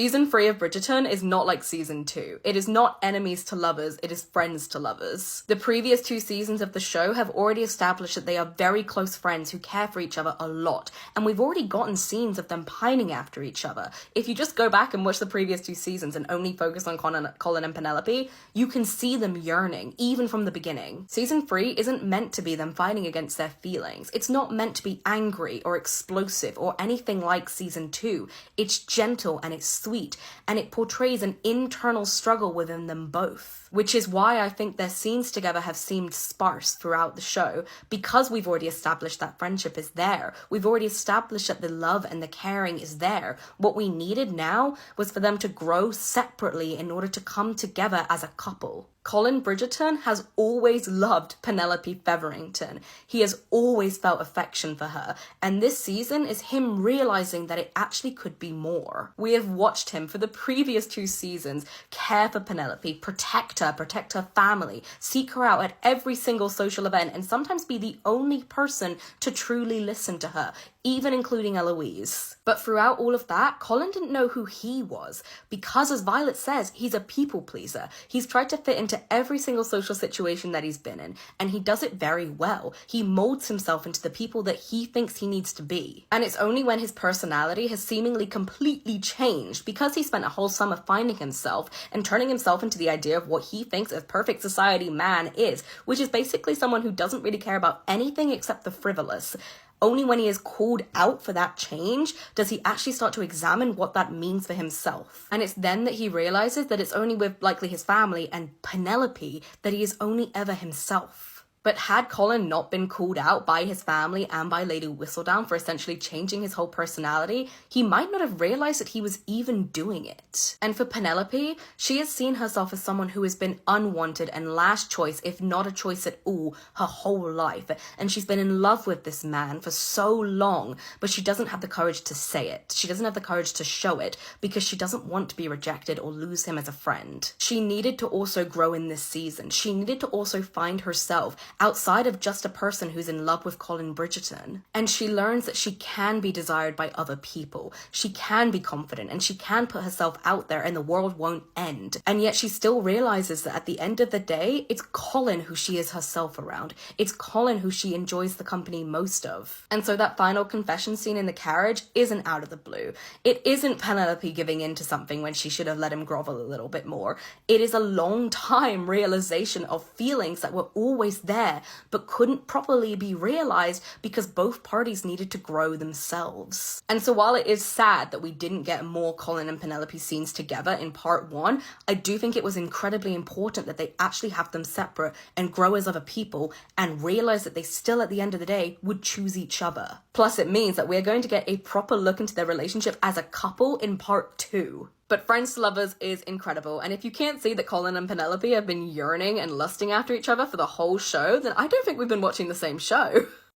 Season 3 of Bridgerton is not like Season 2. It is not enemies to lovers, it is friends to lovers. The previous 2 seasons of the show have already established that they are very close friends who care for each other a lot, and we've already gotten scenes of them pining after each other. If you just go back and watch the previous 2 seasons and only focus on Colin and Penelope, you can see them yearning, even from the beginning. Season 3 isn't meant to be them fighting against their feelings. It's not meant to be angry or explosive or anything like Season 2. It's gentle and it's sweet, and it portrays an internal struggle within them both, which is why I think their scenes together have seemed sparse throughout the show, because we've already established that friendship is there. We've already established that the love and the caring is there. What we needed now was for them to grow separately in order to come together as a couple. Colin Bridgerton has always loved Penelope Featherington. He has always felt affection for her, and this season is him realizing that it actually could be more. We have watched him for the previous 2 seasons care for Penelope, protect her family, seek her out at every single social event, and sometimes be the only person to truly listen to her, even including Eloise. But throughout all of that, Colin didn't know who he was, because as Violet says, he's a people pleaser. He's tried to fit into every single social situation that he's been in, and he does it very well. He molds himself into the people that he thinks he needs to be. And it's only when his personality has seemingly completely changed, because he spent a whole summer finding himself and turning himself into the idea of what he thinks a perfect society man is, which is basically someone who doesn't really care about anything except the frivolous. Only when he is called out for that change does he actually start to examine what that means for himself. And it's then that he realizes that it's only with likely his family and Penelope that he is only ever himself. But had Colin not been called out by his family and by Lady Whistledown for essentially changing his whole personality, he might not have realized that he was even doing it. And for Penelope, she has seen herself as someone who has been unwanted and last choice, if not a choice at all, her whole life. And she's been in love with this man for so long, but she doesn't have the courage to say it. She doesn't have the courage to show it because she doesn't want to be rejected or lose him as a friend. She needed to also grow in this season. She needed to also find herself outside of just a person who's in love with Colin Bridgerton. And she learns that she can be desired by other people. She can be confident and she can put herself out there and the world won't end. And yet she still realizes that at the end of the day, it's Colin who she is herself around. It's Colin who she enjoys the company most of. And so that final confession scene in the carriage isn't out of the blue. It isn't Penelope giving in to something when she should have let him grovel a little bit more. It is a long time realization of feelings that were always there but couldn't properly be realized because both parties needed to grow themselves. And so while it is sad that we didn't get more Colin and Penelope scenes together in part 1, I do think it was incredibly important that they actually have them separate and grow as other people and realize that they still at the end of the day would choose each other. Plus it means that we're going to get a proper look into their relationship as a couple in part 2. But Friends to Lovers is incredible, and if you can't see that Colin and Penelope have been yearning and lusting after each other for the whole show, then I don't think we've been watching the same show.